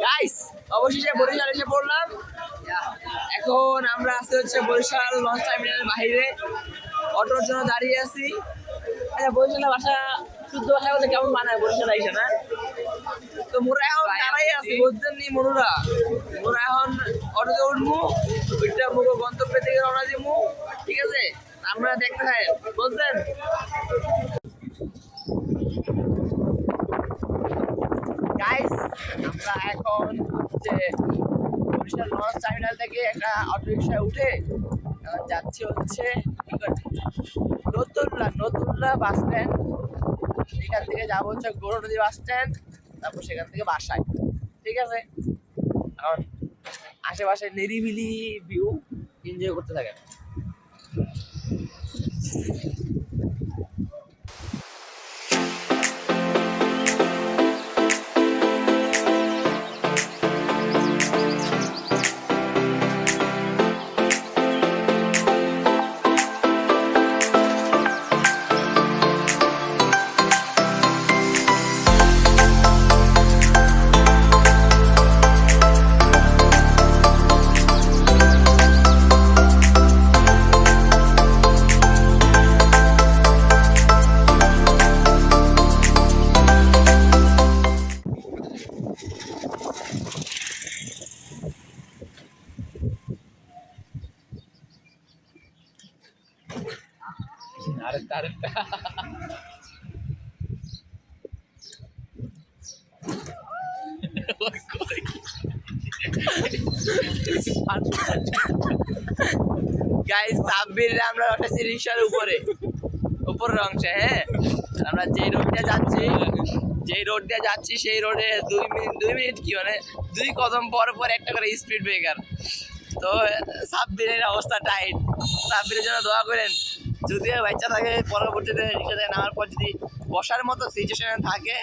Guys অবশেষে বরিশাল এসে পড়লাম। এখন আমরা আছি হচ্ছে বরিশাল লঞ্চ টার্মিনালের বাইরে, অটোর জন্য দাঁড়িয়ে আছি। আচ্ছা, বরিশালের ভাষা শুদ্ধ ভাষা বলতে কেমন মানায় বরিশাল আইসা না? তো মোরা এখন দাঁড়াই আছি, বুঝছেন নি মনুরা? মোরা এখন অটোতে উঠবো, ওইটা মুখো গন্তব্যের দিকে রওনা দিবো, ঠিক আছে? আমরা দেখতে হয়, বুঝছেন? গাইস আমরা এখন হচ্ছে বরিশাল লঞ্চ টার্মিনাল থেকে একটা অটো রিক্সায় উঠে যাচ্ছি হচ্ছে নতুনলা বাস স্ট্যান্ড। এখান থেকে যাবো হচ্ছে গৌরনদী বাস স্ট্যান্ড, তারপর সেখান থেকে বাসায়, ঠিক আছে? এখন আশেপাশে নিরিবিলি ভিউ এনজয় করতে থাকেন। গাইস সাব্বির আমরা উঠেছি রিক্সার উপরের অংশে। হ্যাঁ, আমরা যেই রোড দিয়ে যাচ্ছি সেই রোডে 2 মিনিট কি মানে 2 কদম পর একটা করে স্পিড ব্রেকার। তো সাব্বিরের অবস্থা টাইট। সাব্বিরের জন্য দোয়া করেন, যদি বাচ্চা থাকে পরবর্তীতে রিক্সা থেকে নামার পর যদি বসার মতো সিচুয়েশনে থাকে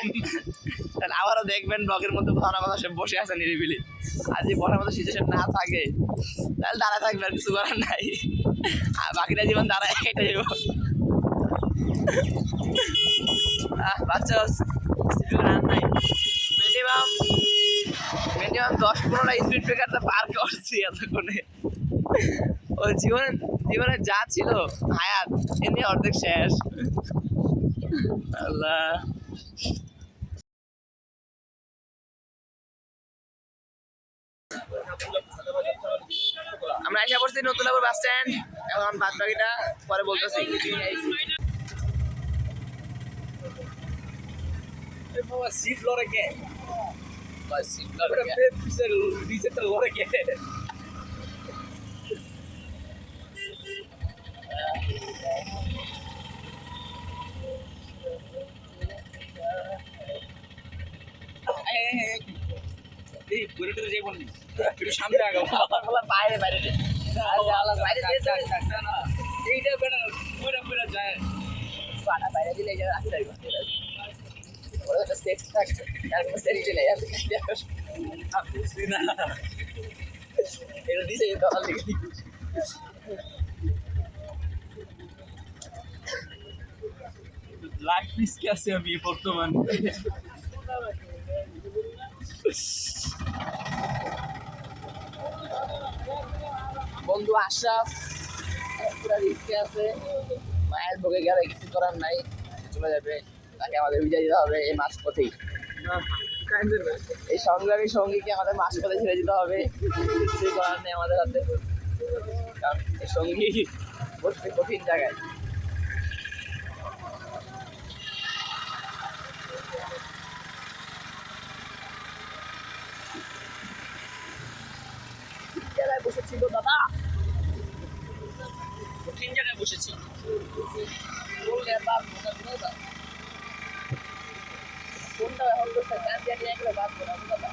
তাহলে আবারও দেখবেন ব্লগের মধ্যে কোথাও না কোথাও সে বসে আছে নিরিবিলি। আর যদি বসার মতো সিচুয়েশন না থাকে তাহলে দাঁড়ায় থাকবে, আর কিছু করার নাই। আর বাকিটা জীবন দাঁড়ায় এটাই বাচ্চা নাই। মিনিমাম 10-15টা স্পিড ব্রেকার তো পার করছি এতক্ষণে। ও জীবনে যা ছিল হায়াত এমনি অর্ধেক শেষ। আল্লাহ, আমরা এসে পড়ছি নতুনপুর বাস স্ট্যান্ড। এখন বাদ বাকিটা পরে বলতেছি। সিট লড়ে কে? সিট লড়ে কে? সামনে আগে বাইরে বাইরে বাইরে দিলে লাইফ রিস্কে আছে আমি বর্তমানে। বন্ধু আশরাফ পুরা রিস্কে আছে, মায়ের ভোগে গেলে কিছু করার নাই, চলে যাবে, তাকে আমাদের বিদায় দিতে হবে এই মাঝ পথেই। এই সংগ্রামী সঙ্গীকে আমাদের মাঝ পথে ছেড়ে দিতে হবে, কিছুই করার নেই আমাদের হাতে, কারণ এই সঙ্গী বসতে কঠিন জায়গায়। বসেছিল দাদা, কঠিন জায়গায় বসেছি। কোনটা এখন করছে গান দিয়ে নিয়ে গেলে বাদ দাদা।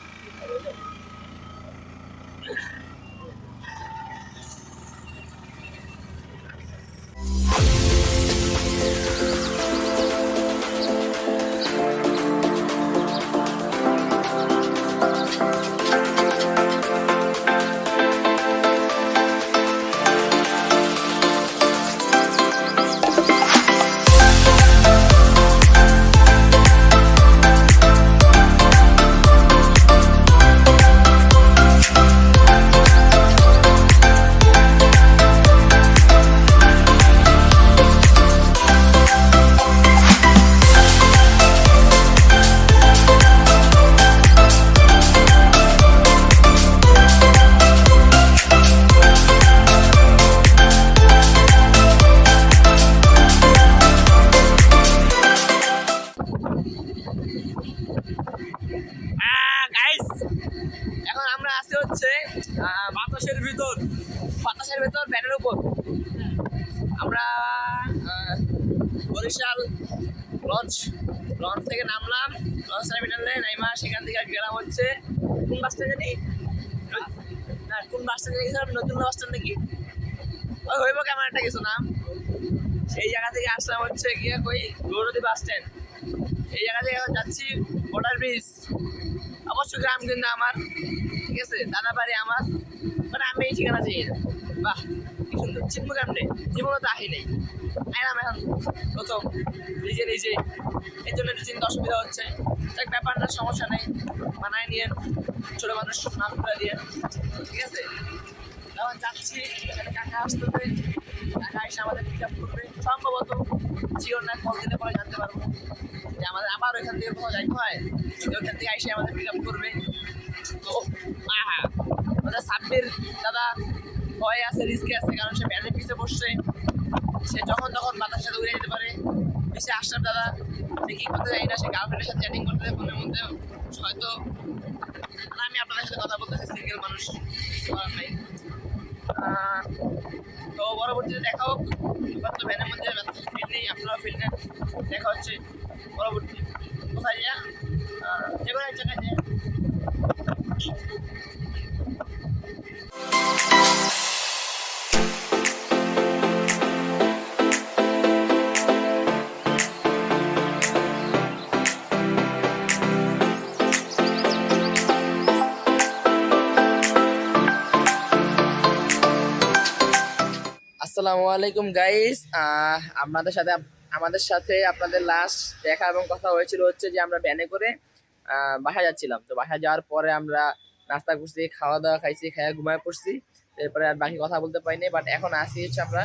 গাইস এখন আমরা আছি হচ্ছে বাতাসের ভিতর ব্যানের উপর। আমরা বরিশাল লঞ্চ থেকে নামলাম, লঞ্চ টার্মিনালে নাইমা সেখান থেকে গেলাম হচ্ছে কোন বাস স্ট্যান্ড জানি না, কোন বাস স্ট্যান্ডে গেছিলাম, নতুন বাস স্ট্যান্ড নাকি ওই হইব কেমন একটা কিছু নাম। সেই জায়গা থেকে আসলাম হচ্ছে গিয়ে কই গৌরদী বাস স্ট্যান্ড। এই জায়গা থেকে এখন যাচ্ছি বর্ডার ব্রিজ। অবশ্য গ্রাম কিন্তু আমার, ঠিক আছে, দাদা বাড়ি আমার, মানে আমি এই ঠিকানা চিনি না। বাহ কি সুন্দর, চিনবো কেমনে, জীবনে তো আহি নেই, আইলাম এখন প্রথম নিজে এই জন্য একটু চিন্তা অসুবিধা হচ্ছে। এক ব্যাপার না, সমস্যা নেই, মানায় নিয়ে ছোট মানুষ মাফ করে দিয়ে, ঠিক আছে। এখন যাচ্ছি, এখানে কাকা আসতেছে, কাকা এসে আমাদের পিক আপ করবে সম্ভবত, জিওর না কল দিলে পরে জানতে পারবো যে আমাদের আবার ওইখান থেকে কোথাও যাইতে হয়, ওইখান থেকে এসে আমাদের পিক আপ করবে। তো ওদের সাব্বির দাদা ভয় আছে, রিস্কে আছে, কারণ সে ভ্যানের পিছিয়ে বসছে, সে যখন তখন বাতাসের সাথে উড়ে যেতে পারে। পিছিয়ে আসলাম দাদা, সে কি করতে যাই না, সে গার্লফ্রেন্ডের সাথে চ্যাটিং করতে ফোনের মধ্যে হয়তো। আমি আপনাদের সাথে কথা বলতেছি, সিঙ্গেল মানুষ, নাই। তো পরবর্তীতে দেখা হোক, এবার তো ভ্যানের মধ্যে ফিল নেই, আপনারাও ফিল নেন, দেখা হচ্ছে পরবর্তী কোথায় যা, যে কোনো এক জায়গায় যায়। আসসালামু আলাইকুম গাইস, আমাদের সাথে আপনাদের লাস্ট দেখা এবং কথা হয়েছিল হচ্ছে যে আমরা ভ্যানে করে বাসায় যাচ্ছিলাম। তো বাসায় যাওয়ার পরে আমরা নাস্তা করছি, খাওয়া দাওয়া খাইছি, খাইয়া ঘুমায় পড়ছি। এরপরে আর বাকি কথা বলতে পারিনি। বাট এখন আসি হচ্ছে আমরা,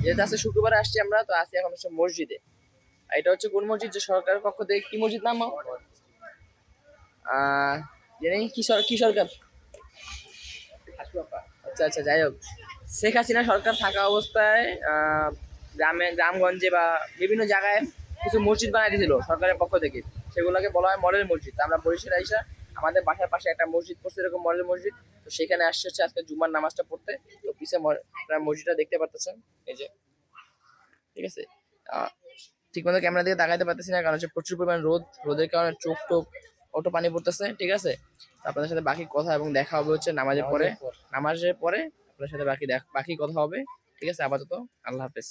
যেহেতু আজকে শুক্রবারে আসছি আমরা, তো আসি এখন হচ্ছে মসজিদে। এটা হচ্ছে কোন মসজিদ, যে সরকারের পক্ষ থেকে কি মসজিদ নাম জানি কি সরকার, আচ্ছা আচ্ছা, যাই হোক, শেখ হাসিনা সরকার থাকা অবস্থায় গ্রামগঞ্জে বা বিভিন্ন জায়গায় কিছু মসজিদ বানাই দিয়েছিল সরকারের পক্ষ থেকে, সেগুলোকে বলা হয় মডেল মসজিদ। আমরা বরিশাল আইসা আমাদের বাসার পাশে একটা মসজিদ পড়ছে, এরকম মডেল মসজিদ। তো সেখানে আসছে হচ্ছে আজকে জুমার নামাজটা পড়তে। তো পিছিয়ে আপনারা মসজিদটা দেখতে পারতেছেন, এই যে, ঠিক আছে। ঠিক মতো ক্যামেরা দিকে তাকাইতে পারতেছি না, কারণ হচ্ছে প্রচুর পরিমাণ রোদের কারণে চোখ টোক অটো পানি পড়তেছে, ঠিক আছে। আপনাদের সাথে বাকি কথা এবং দেখা হবে হচ্ছে নামাজের পরে আপনাদের সাথে বাকি কথা হবে, ঠিক আছে। আপাতত আল্লাহ হাফেজ।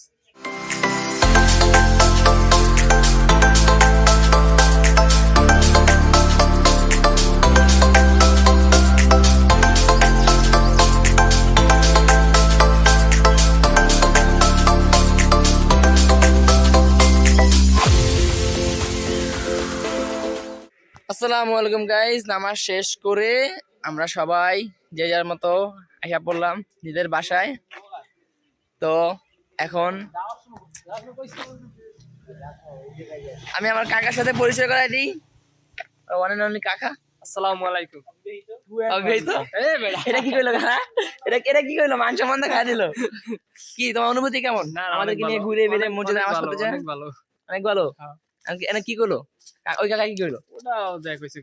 আসসালামু আলাইকুম গাইস, নামাজ শেষ করে আমরা সবাই যে যার মতো আইসা পড়লাম নিজের বাসায়। তো এখন আমি আমার কাকার সাথে পরিচয় করাই দিই, ওয়ান এন্ড অনলি কাকা। আসসালামু আলাইকুম। এটা কি কইলো কাকা, এটা কি কইলো, মান সম্মান খাই দিল। কি তোমার অনুভূতি কেমন আমাদেরকে নিয়ে ঘুরে বেড়ে মসজিদে নামাজ পড়তে যায়? অনেক ভালো। এনে কি কইলো ওই কাকা, কি কইলো? ওটাও দেখ কইছে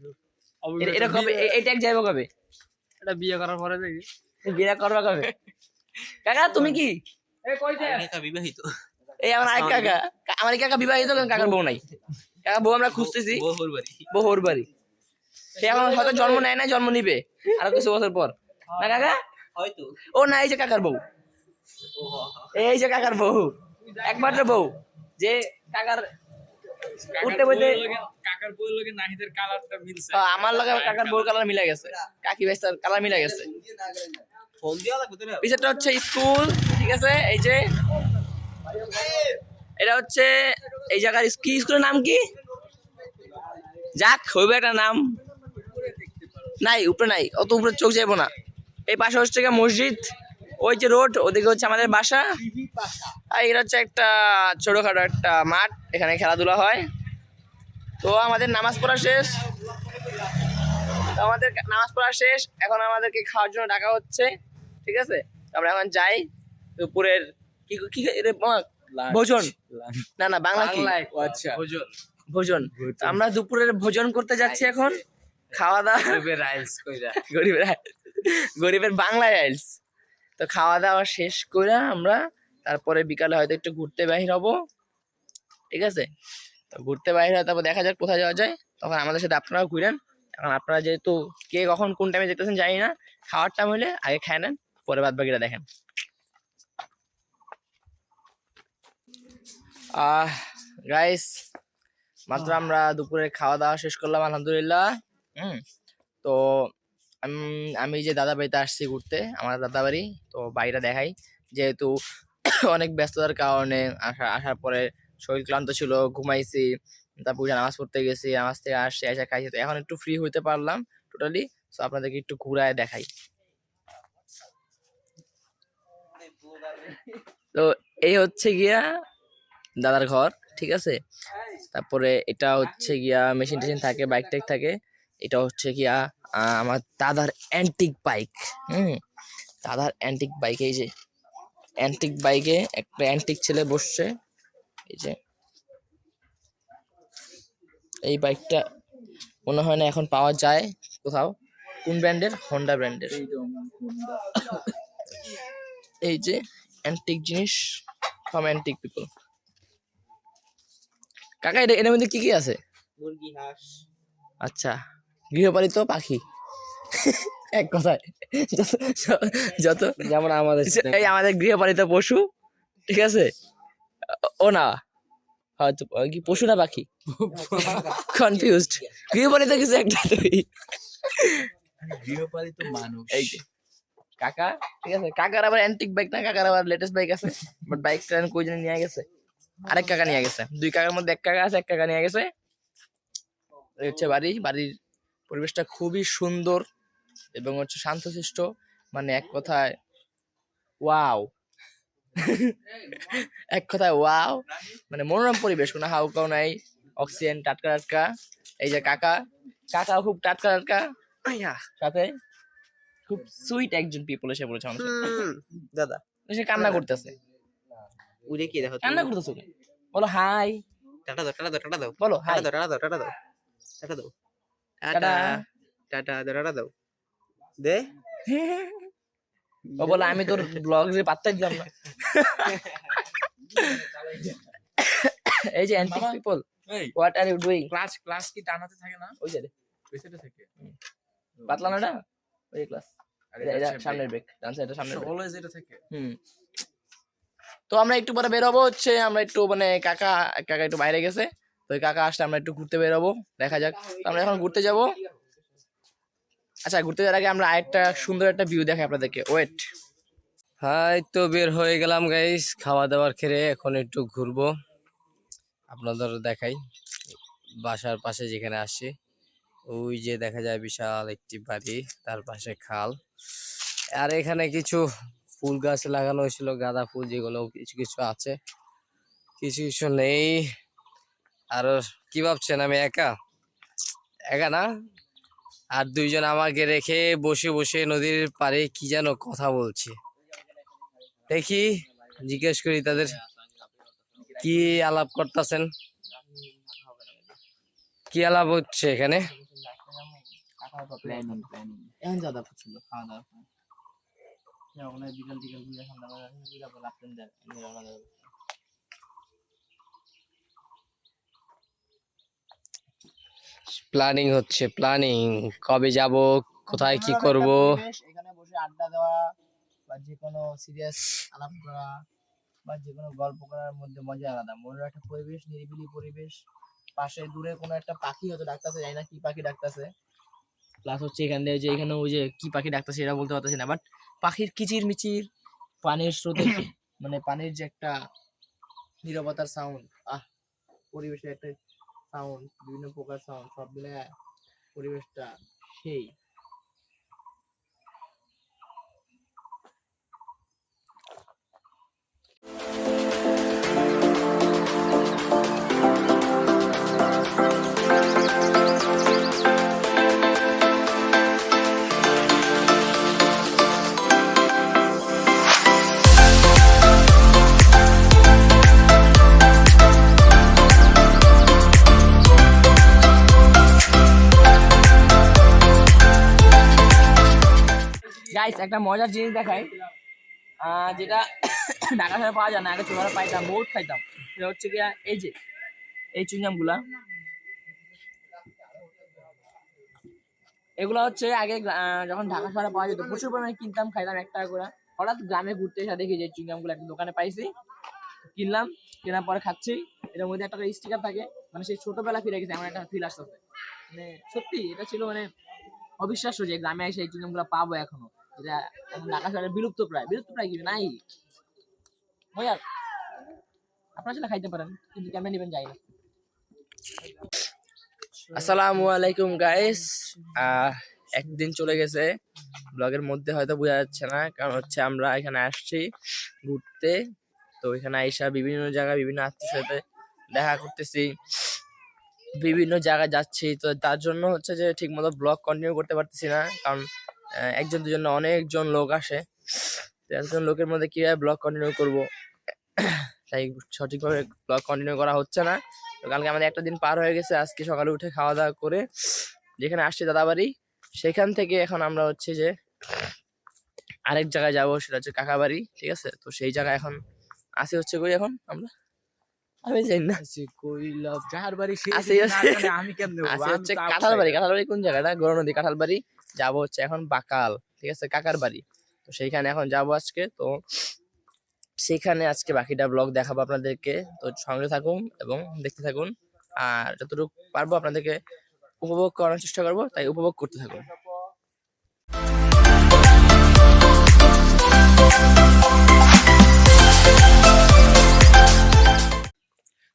এটা কবে, এই ট্যাগ যাইবো কবে? এটা বিয়ে করার পরে দেখি। বিয়ে করবা কবে কাকা? তুমি কি বিবাহিত? এই আমার আরেক কাকা, আমার কাকা বিবাহিত, কাকার বউ নাই। কাকা বউ আমরা খুঁজতেছি, বহুর বাড়ি। সে এখন হয়তো জন্ম নেয় না, জন্ম নিবে আরো কিছু বছর পর, না কাকা? হয়তো। ও না, এই যে কাকার বউ, এই যে কাকার বউ, একমাত্র বউ, যে কাকার উঠতে বইতে কাকার বউর লগে নাহিদের কালারটা মিলছে। আমার লগে কাকার বউর কালার মিলে গেছে, কাকি ভাইস্তার কালার মিলে গেছে। পিছনটা হচ্ছে স্কুল, ঠিক আছে। এই যে এটা হচ্ছে এই জায়গার কি, স্কুলের নাম কি? যাক হইবে একটা নাম, নাই উপরে নাই, অত উপরে চোখ যাইবো না। এই পাশে হচ্ছে মসজিদ, ওই যে রোড, ওদিকে হচ্ছে আমাদের বাসা। আর এটা হচ্ছে একটা ছোটখাটো একটা মাঠ, এখানে খেলাধুলা হয়। তো আমাদের নামাজ পড়া শেষ, এখন আমাদেরকে খাওয়ার জন্য ডাকা হচ্ছে, ঠিক আছে। আমরা এখন যাই দুপুরের কি ভোজন, না বাংলা কি, আচ্ছা ভোজন। তো আমরা দুপুরের ভোজন করতে যাচ্ছি এখন। খাওয়া দাওয়া গরিবের বাংলা রাইলস। তো খাওয়া দাওয়া শেষ করে আমরা তারপরে বিকালে হয়তো একটু ঘুরতে বাহির হবো, ঠিক আছে? তো ঘুরতে বাহির হয়, তারপর দেখা যাক কোথায় যাওয়া যায়। তখন আমাদের সাথে আপনারাও ঘুরেন। এখন আপনারা যেহেতু কে কখন কোন টাইমে যেতেছেন জানি না, খাওয়ার টাইম হলে আগে খেয়ে নেন, পরে বাদ বাকিটা দেখেন। গাইস, মাত্র আমরা দুপুরে খাওয়া দাওয়া শেষ করলাম আলহামদুলিল্লাহ। তো আমি যে দাদা বাড়িতে আসছি ঘুরতে, আমার দাদা বাড়ি। তো বাড়িটা দেখাই, যেহেতু অনেক ব্যস্ততার কারণে আসার পরে শরীর ক্লান্ত ছিল, ঘুমাইছি, তারপর নামাজ পড়তে গেছি, নামাজ থেকে আসছি, এসে খাইছি। তো এখন একটু ফ্রি হইতে পারলাম টোটালি। তো আপনাদেরকে একটু ঘুরায় দেখাই। তো এই হচ্ছে গিয়া দাদার ঘর, ঠিক আছে? তারপরে এটা হচ্ছে গিয়া মেশিন টেশিন থাকে, বাইক টাইক থাকে। এটা হচ্ছে গিয়া আমার দাদার অ্যান্টিক বাইক। দাদার অ্যান্টিক বাইক। এই যে অ্যান্টিক বাইকে একটা অ্যান্টিক ছেলে বসছে। এই যে এই বাইকটা মনে হয় না এখন পাওয়া যায় কোথাও। কোন ব্র্যান্ডের? হোন্ডা ব্র্যান্ডের। এই যে অ্যান্টিক জিনিস ফ্রম অ্যান্টিক পিপল। কাকা এর মধ্যে কি কি আছে? মুরগি, হাঁস। আচ্ছা, গৃহপালিত পাখি এক কথায়, যত যেমন আমাদের এই আমাদের গৃহপালিত পশু, ঠিক আছে? ও না, হয়তো কি পশু না পাখি, কনফিউজড। গৃহপালিত কিছু একটা তুই, গৃহপালিত মানুষ। এই যে কাকা, ঠিক আছে? কাকার আবার অ্যান্টিক বাইক না, কাকার আবার লেটেস্ট বাইক আছে। বাট বাইকটা কই জন্য নিয়ে গেছে, আরেক কাকা নিয়ে গেছে। দুই কাকার মধ্যে এক কাকা আছে, এক কাকা নিয়ে গেছে। এই হচ্ছে বাড়ি। বাড়ির পরিবেশটা খুবই সুন্দর এবং হচ্ছে শান্তশিষ্ট, মানে এক কথায় ওয়াও। এক কথায় ওয়াও, মানে মনোরম পরিবেশ, কোনো হাউকাও নাই, অক্সিজেন টাটকা টাটকা। এই যে কাকা, কাকাও খুব টাটকা টাটকা, সাথে খুব সুইট একজন পিপল এসে বলেছে আমাদের দাদা সে কান্না করতেছে। উড়ে কি দেখো, কান্না করতেছো কেন? বলো হাই। টাটা দাও, টাটা দাও, টাটা দাও, বলো হাই। টাটা দাও, টাটা দাও, টাটা দাও, টাটা। টাটা দাও, টাটা দাও দে। ও বলে আমি তোর ব্লগ যে পাত্তাই দিলাম না। এই যে antique people, what are you doing? Class কি টানাতে থাকে না? ওই যে ওই সাইডে থাকে। পাতলা না, ওই ক্লাস। আর এটা সামনের ব্রেক, ডান সাইডে সামনের ব্রেক। অলওয়েজ এটা থাকে। তো আমরা একটু পরে বের হবো, হচ্ছে আমরা একটু মানে কাকা একটু বাইরে গেছে। তো ওই কাকা আসলে আমরা একটু ঘুরতে বের হবো, দেখা যাক। তো আমরা এখন ঘুরতে যাব। আচ্ছা, ঘুরতে যাওয়ার আগে আমরা আরেকটা সুন্দর একটা ভিউ দেখাই আপনাদেরকে, ওয়েট। হাই, তো বের হয়ে গেলাম গাইস খাওয়া দাওয়ার খেয়ে। এখন একটু ঘুরবো, আপনাদের দেখাই। বাসার পাশে যেখানে আসছি, ওই যে দেখা যায় বিশাল একটি বাড়ি, তার পাশে খাল। আর এখানে কিছু ফুল গাছ লাগানো হয়েছিল, গাঁদা ফুল, যেগুলো কিছু কিছু আছে, কিছু কিছু নেই। আর কি ভাবছেন আমি একা? একা না, আর দুইজন আমাকে রেখে বসে বসে নদীর পাড়ে কি যেন কথা বলছে। দেখি জিজ্ঞেস করি তাদের কি আলাপ করতেছেন, কি আলাপ হচ্ছে এখানে। এখন যাওয়া দরকার ছিল খাওয়া দাওয়া। বিকাল টিকাল ঘুরে সন্ধ্যাবেলা প্ল্যানিং হচ্ছে, প্ল্যানিং কবে যাব, কোথায় কি করব। এখানে বসে আড্ডা দেওয়া বা যে কোনো সিরিয়াস আলাপ করা বা যে কোনো গল্প করার মধ্যে মজা আলাদা। মনের একটা পরিবেশ, নিরিবিলি পরিবেশ, পাশে দূরে কোনো একটা পাখি হয়তো ডাকতেছে, জানি না কি পাখি ডাকতেছে। প্লাস হচ্ছে এখান দিয়ে যে এখানে ওই যে কি পাখি ডাকতেছে এটা বলতে পারতেছি না, বাট পাখির কিচির মিচির, পানির স্রোতে মানে পানির যে একটা নীরবতার সাউন্ড, পরিবেশের একটা সাউন্ড, বিভিন্ন প্রকার সাউন্ড, সব মিলে পরিবেশটা সেই। গাইস একটা মজার জিনিস দেখাই, যেটা ঢাকা শহরে পাওয়া যায় না, আগে ছোটবেলা পাইতাম, বহুত খাইতাম। সেটা হচ্ছে কি, এই যে এই চুইংগাম গুলা, এগুলো হচ্ছে আগে যখন ঢাকা শহরে পাওয়া যেত প্রচুর পরিমাণে কিনতাম, খাইতাম 1 টাকা করে। হঠাৎ গ্রামে ঘুরতে এসে দেখি যে চুইংগাম গুলো একটা দোকানে পাইছি, কিনলাম, কেনার পরে খাচ্ছি। এটার মধ্যে একটা স্টিকার থাকে, মানে সেই ছোটবেলা ফিরে গেছে এমন একটা ফিল আসতেছে। মানে সত্যি এটা ছিল মানে অবিশ্বাস্য যে গ্রামে এসে এই চুইংগাম গুলো পাবো এখনো, যেটা এখন ঢাকা শহরে বিলুপ্ত প্রায় কি নাই। মজার, আপনারা সেটা খাইতে পারেন, কিন্তু কেমন নেবেন যাই না। আসসালামু আলাইকুম গাইস, একদিন চলে গেছে, ব্লগের মধ্যে হয়তো বোঝা যাচ্ছে না, কারণ হচ্ছে আমরা এখানে আসছি ঘুরতে। তো এখানে আইসা বিভিন্ন জায়গায় বিভিন্ন আত্মীয়ের সাথে দেখা করতেছি, বিভিন্ন জায়গায় যাচ্ছি। তো তার জন্য হচ্ছে যে ঠিক মতো ব্লগ কন্টিনিউ করতে পারতেছি না, কারণ একজন দুজন না, অনেকজন লোক আসে। তো একজন লোকের মধ্যে কিভাবে ব্লগ কন্টিনিউ করব, তাই সঠিকভাবে ব্লগ কন্টিনিউ করা হচ্ছে না। তো কালকে আমাদের একটা দিন পার হয়ে গেছে, আজকে সকালে উঠে খাওয়া দাওয়া করে যেখানে আসছি দাদা বাড়ি, সেখান থেকে এখন আমরা হচ্ছে যে আরেক জায়গায় যাব, সেটা হচ্ছে কাকা বাড়ি, ঠিক আছে। তো সেই জায়গায় এখন আসি হচ্ছে কই, এখন আমরা আমি জানি না যাহার বাড়ি সে আসি যদি না হচ্ছে জানে, আমি কেমনে বলবো? আসি আমি হচ্ছে তো কাঁঠাল বাড়ি। outsider। কাঁঠাল বাড়ি কোন জায়গাটা? গৌর নদী কাঁঠাল বাড়ি যাবো হচ্ছে এখন বাকাল, ঠিক আছে, কাকার বাড়ি। তো সেইখানে এখন যাবো আজকে। তো সেখানে আজকে বাকিটা ব্লগ দেখাবো আপনাদেরকে, তো সঙ্গে থাকুন এবং দেখতে থাকুন, আর যতটুকু পারবো আপনাদেরকে উপভোগ করার চেষ্টা করবো, তাই উপভোগ করতে থাকুন।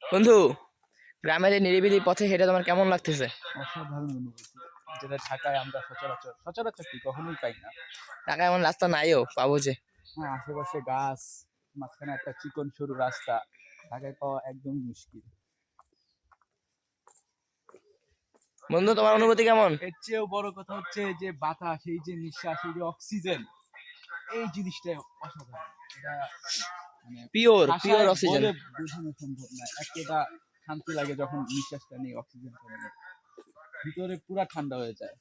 বন্ধু, গ্রামের এই নিরিবিলি পথে হেঁটে তোমার কেমন লাগতেছে? অসাধারণ অনুভূতি, যেটা ঢাকায় আমরা সচরাচর কি কখনোই পাই না। ঢাকায় এমন রাস্তা নাইও, পাবো যে। হ্যাঁ, আশেপাশে গাছ, মাঝখানে একটা চিকন সরু রাস্তা, ঢাকায় পাওয়া একদমই মুশকিল। বন্ধু, তোমার অনুভূতি কেমন? এর চেয়েও বড় কথা হচ্ছে যে বাতাস, এই যে নিঃশ্বাস, এই যে অক্সিজেন, এই জিনিসটা অসাধারণ। এটা মানে পিওর ভাষায় অক্সিজেন। বলে বোঝানো সম্ভব না। এতটা শান্তি লাগে যখন নিঃশ্বাসটা নিই, অক্সিজেনটা নিই, ভিতরে পুরা ঠান্ডা হয়ে যায়।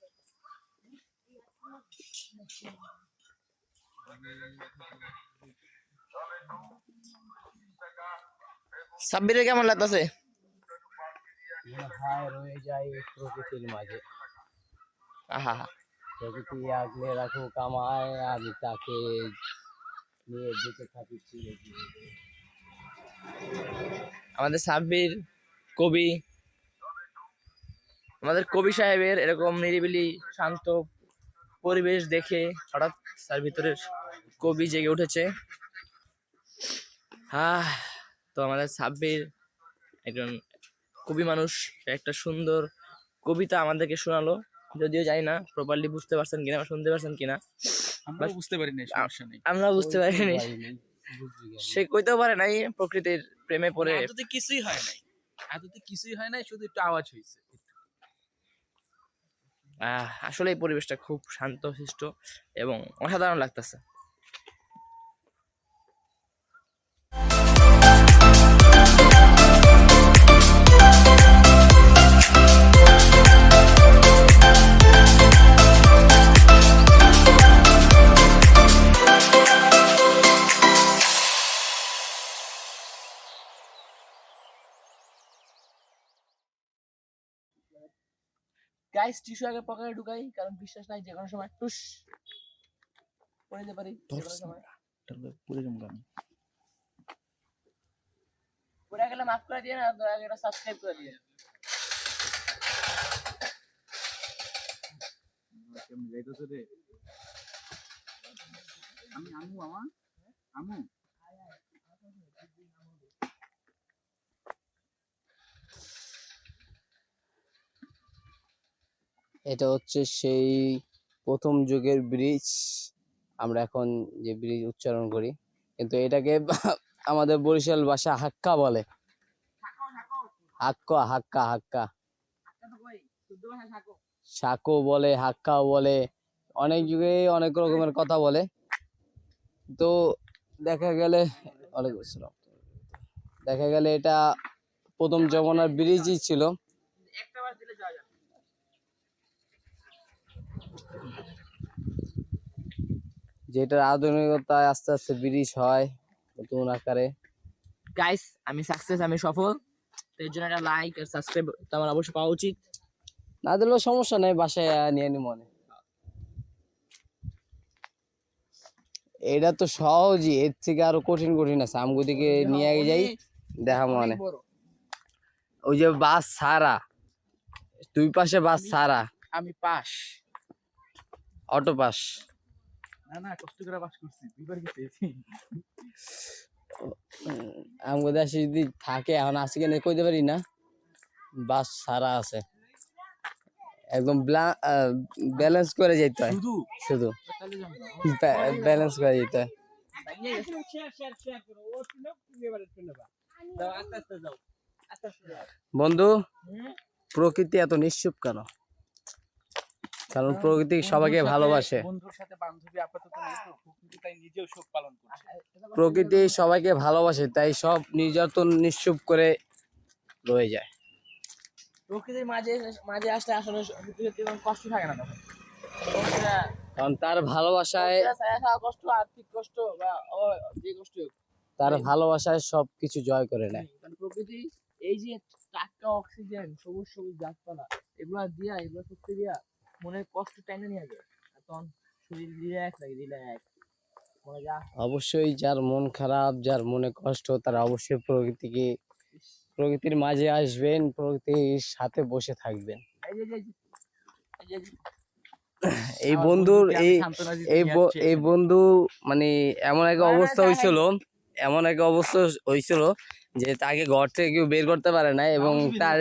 সাব্বিরের কেমন লাগতেছে? রয়ে যায় প্রকৃতির মাঝে, আহা, প্রকৃতি আগলে রাখুক আমায়, আমি তাকে নিয়ে বেঁচে থাকি চিরজীবন। আমাদের সাব্বির কবি, আমাদের কবি সাহেবের এরকম নিরিবিলি শান্ত পরিবেশ দেখে হঠাৎ তার ভিতরে কবি জেগে উঠেছে। তো আমাদের সাব্বির একজন কবি মানুষ, সে একটা সুন্দর কবিতা আমাদেরকে শোনালো, যদিও জানি না প্রপারলি বুঝতে পারছেন কিনা বা শুনতে পারছেন কিনা, আমরা বুঝতে পারি না, সমস্যা নেই। আমরা বুঝতে পারিনি। সে কইতেও পারে নাই, প্রকৃতির প্রেমে পড়ে। এততে কিছুই হয় নাই, শুধু একটু আওয়াজ হয়েছে। আসলে এই পরিবেশটা খুব শান্ত শিষ্ট এবং অসাধারণ লাগতেছে। গাইস, টিস্যু আগে পকেটে ঢুকাই, কারণ বিশ্বাস নাই যে কোনো সময় টুস পড়ে যেতে পারি, যে কোনো সময় পুরো জমগামি। পড়ে গেলে মাফ করে দিয়ে, না দয়া করে সাবস্ক্রাইব করে দিয়ে। কেমন যাইতেছে রে? আমি আমু আমা আমু এটা হচ্ছে সেই প্রথম যুগের ব্রিজ, আমরা এখন যে ব্রিজ উচ্চারণ করি, কিন্তু এটাকে আমাদের বরিশাল ভাষা হাক্কা বলে। হাক্কা হাক্কা হাক্কা সাকো বলে, হাক্কাও বলে, অনেক যুগে অনেক রকমের কথা বলে। তো দেখা গেলে ওয়ালাইকুম আসসালাম, দেখা গেলে এটা প্রথম জমানার ব্রিজই ছিল। একটা বার দিলে যাওয়া যাবে। যেটার আধুনিকতায় আস্তে আস্তে ব্রিজ হয় নতুন আকারে। গাইস আমি সাকসেস, আমি সফল। তো এর জন্য একটা লাইক আর সাবস্ক্রাইব তো আমার অবশ্যই পাওয়া উচিত। না দিলেও সমস্যা নেই, বাসায় নিয়ে নি মনে। এটা তো সহজই, এর থেকে আরো কঠিন কঠিন আছে। আমগো দিকে নিয়ে যাই দেখা মনে। অনেক বড়। ওই যে বাস ছাড়া, দুই পাশে বাস ছাড়া, আমি পাস। Auto pass. না কষ্ট করে পাস করছি, দুইবার গেছি। আমগো দেশে যদি থাকে, এখন আসি কেন কইতে পারি না, বাস ছাড়া আছে। একদম ব্যালেন্স করে যেতে হয়, শুধু শুধু তাহলে যাবো না। ব্যালেন্স করে যেতে হয়। যাও, আস্তে আস্তে যাও, আস্তে আস্তে যাও। বন্ধু, প্রকৃতি এত নিশ্চুপ কেন? কারণ প্রকৃতি সবাইকে ভালোবাসে। বন্ধুর সাথে বান্ধবী আপাতত নেই তো, প্রকৃতি তাই নিজেও শোক পালন করছে। প্রকৃতি সবাইকে ভালোবাসে, তাই সব নির্যাতন নিশ্চুপ করে রয়ে যায়। প্রকৃতির মাঝে মাঝে আসলে আসলে সত্যি সত্যি কোনো কষ্ট থাকে না তখন। কষ্টটা কারণ তার ভালোবাসায়, ছায়া খাওয়া কষ্ট, আর্থিক কষ্ট বা যে কষ্ট হোক, তার ভালোবাসায় সবকিছু জয় করে নেয়। কারণ প্রকৃতি এই যে টাটকা অক্সিজেন, সবুজ সবুজ গাছপালা, এগুলো সত্যি দিয়া মনের কষ্ট টেনে নিয়ে যায়। আর তখন শরীর রিল্যাক্স লাগে, রিল্যাক্স মনে যা। অবশ্যই যার মন খারাপ, যার মনে কষ্ট, তারা অবশ্যই প্রকৃতির মাঝে আসবেন, প্রকৃতির সাথে বসে থাকবেন। এই যে এই যে এই আমার বন্ধুর বন্ধুকে আমি এই সান্ত্বনা দিতে এই নিয়ে ব- আসছি এই এখানে। বন্ধু মানে এমন একটা না, না, অবস্থা না, হয়েছিল, এমন একটা অবস্থা হয়েছিল যে তাকে ঘর থেকে কেউ বের করতে পারে না, এবং তার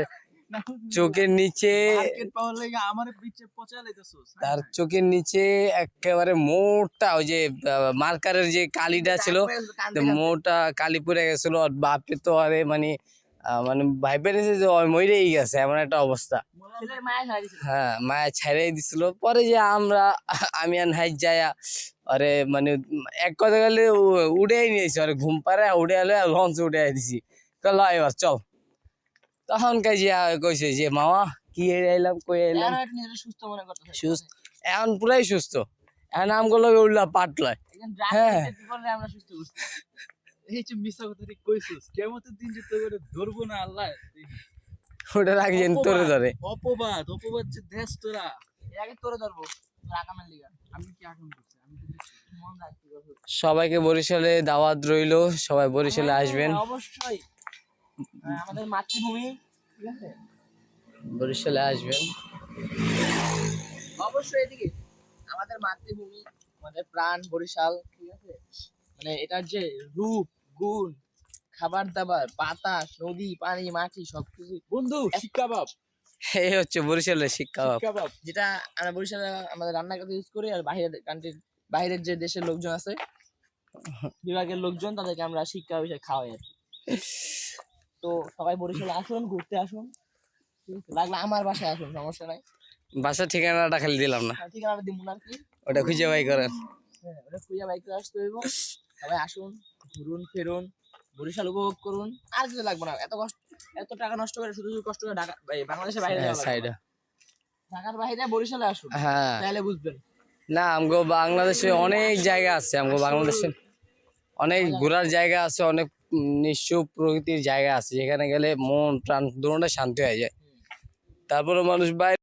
চোখের নিচে, মার্কেট পাওয়ার লাগা আমার পিছে পচা লাইতেছস। তার চোখের নিচে একেবারে মোটা ওই যে মার্কারের যে কালিটা ছিল, তো মোটা কালি পড়ে গেছিল। আর বাপে তো আরে মানে মানে ভাইবের যে ওই মরেই গেছে, এমন একটা অবস্থা। ছেলের মায়া ছাড়া দিছিল। হ্যাঁ, মায়া ছাড়াই দিছিল। পরে যে আমি আর হাইট যায়া আরে মানে এক কথা গেলে উড়েই নিয়েছি, আরে ঘুম পারে উড়ে এলে লঞ্চ উঠে দিছি, কল এবার চল। তখন কাজিয়া কইছে যে মামা কি এলাম, কই এলাম। এখন একটু নিজেকে সুস্থ মনে করতেছে। সুস্থ, এখন পুরাই সুস্থ। এখন আমগুলো উল্লা পাটলয়। একজন ড্রাগ হ্যাঁ। কি করলে আমরা সুস্থ করছি। এই যে মিছা কথা ঠিক কইছস, কিয়ামতের দিন যে তোর ধরবো না আল্লাহ। ওটা রাখছেন তোরে ধরে। অপবাদ যে দেশ তোরা। এর আগে তোরে ধরবো, তোর আকামের লিগা। আমি কি আগুন করছি? আমি তো দেখছি। মন রাখতে হবে। সবাইকে বরিশালে দাওয়াত রইলো, সবাই বরিশালে আসবেন। হ্যাঁ, অবশ্যই। আমাদের মাতৃভূমি, ঠিক আছে? বরিশালে আসবেন। অবশ্যই এদিকে আমাদের মাতৃভূমি, আমাদের প্রাণ বরিশাল, ঠিক আছে? মানে এটার যে রূপ, গুণ, খাবার দাবার, বাতাস, নদী, পানি, মাটি সবকিছু বন্ধু শিক্ষাবাব, এই হচ্ছে বরিশালের শিক্ষা। শিক্ষাবাব। যেটা আমরা বরিশালে আমাদের রান্নার কাছে ইউজ করি। আর বাইরের কান্ট্রির, বাইরের যে দেশের লোকজন আছে, বিভাগের লোকজন, তাদেরকে আমরা শিক্ষা বিষয়ে খাওয়াই আর কি। তো সবাই বরিশালে আসুন, ঘুরতে আসুন, ঠিক আছে? লাগলে আমার বাসায় আসুন, সমস্যা নাই। বাসার ঠিকানাটা খালি দিলাম না, ঠিকানাটা দিব না আর কি। ওটা খুঁজে বাই করেন। হ্যাঁ, ওটা খুঁজে বাইকে আসতে হইব। সবাই আসুন, ঘুরুন ফেরুন, বরিশাল উপভোগ করুন। আর কিছু লাগবে না, এত কষ্ট, এত টাকা নষ্ট করে শুধু শুধু কষ্ট করে ঢাকা বাংলাদেশের বাইরে যাওয়া লাগবে না। সাইডে। ঢাকার বাইরে বরিশালে আসুন, হ্যাঁ, তাহলে বুঝবেন। না আমগো বাংলাদেশে অনেক জায়গা আছে, আমগো বাংলাদেশে অনেক ঘোরার জায়গা আছে, অনেক নিশ্চুপ প্রকৃতির জায়গা আছে, যেখানে গেলে মন প্রাণ দুটোটা শান্তি হয়ে যায়। তারপরে মানুষ বাইরে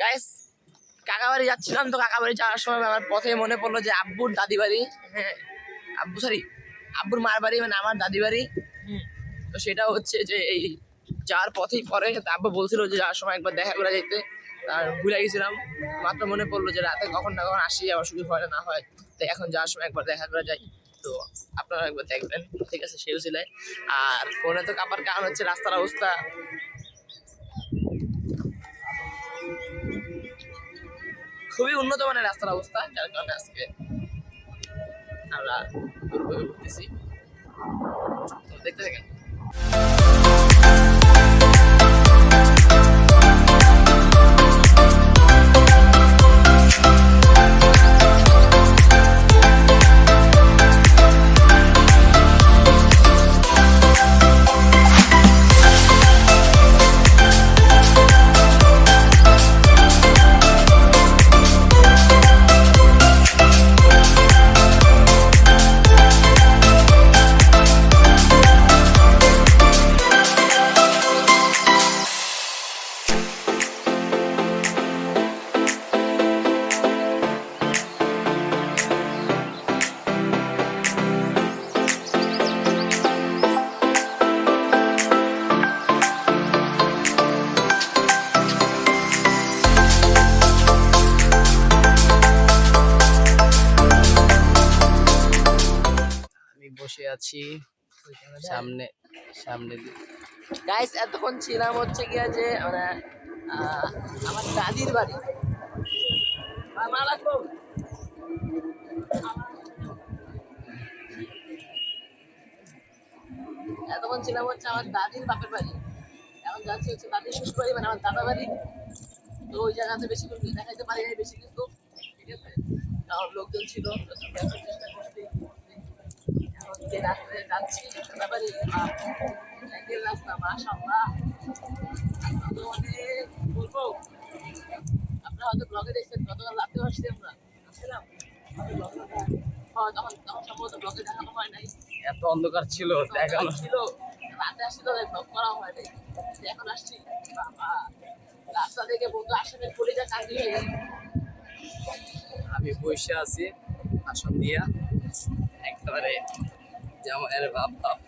গাইস, কাকাবাড়ি যাচ্ছিলাম, তো কাকাবাড়ি যাওয়ার সময় আমার পথে মনে পড়লো যে আব্বুর দাদি বাড়ি, হ্যাঁ আব্বুর মার বাড়ি, মানে আমার দাদি বাড়ি। তো সেটা হচ্ছে যে এই যাওয়ার পথেই পরে আব্বা বলছিল যে যাওয়ার সময় একবার দেখা করে যেতে, আর ভুলে গেছিলাম। মাত্র মনে পড়লো যে রাতে কখন না কখন আসি, আবার শুধু হয় না হয়, তো এখন যাওয়ার সময় একবার দেখা করে যাই। তো আপনারা একবার দেখবেন, ঠিক আছে? সেই ছিল। আর ফোনে তো কাপার কারণ হচ্ছে রাস্তার অবস্থা খুবই উন্নত মানের রাস্তার অবস্থা, যার কারণে আজকে আমরা দুর্ভোগে ভুগতেছি। তো দেখতে থাকেন। বসে আছি সামনে সামনে গাইস এতক্ষণ ছিলাম হচ্ছে গিয়া যে মানে আমার দাদির বাড়ি। এতক্ষণ ছিলাম হচ্ছে আমার দাদির বাপের বাড়ি, এখন যাচ্ছি হচ্ছে দাদির শ্বশুর বাড়ি, মানে আমার দাদা বাড়ি। তো ওই জায়গাতে বেশি করে দেখাইতে পারি নাই বেশি কিছু, ঠিক আছে? কারণ লোকজন ছিল, তো সব দেখার চেষ্টা করছি। এখন যে রাত্রে যাচ্ছি দাদা বাড়ি, সাইকেল রাস্তা মাশাআল্লাহ, তো অনেক বলবো। আপনারা হয়তো ব্লগে দেখছেন গতকাল রাতে আসছি, আমরা আসছিলাম তখন সম্ভবত ব্লগে দেখানো হয় নাই, এত অন্ধকার ছিল দেখানো ছিল রাতে আসছি, তো ব্লগ করা হয় নাই। এখন আসছি বাবা, রাস্তা থেকে বন্ধু আসলে কলিজা কান্দি হয়ে গেছে। আমি বসে আছি আসন দিয়া একেবারে জামাইয়ের ভাব ভাব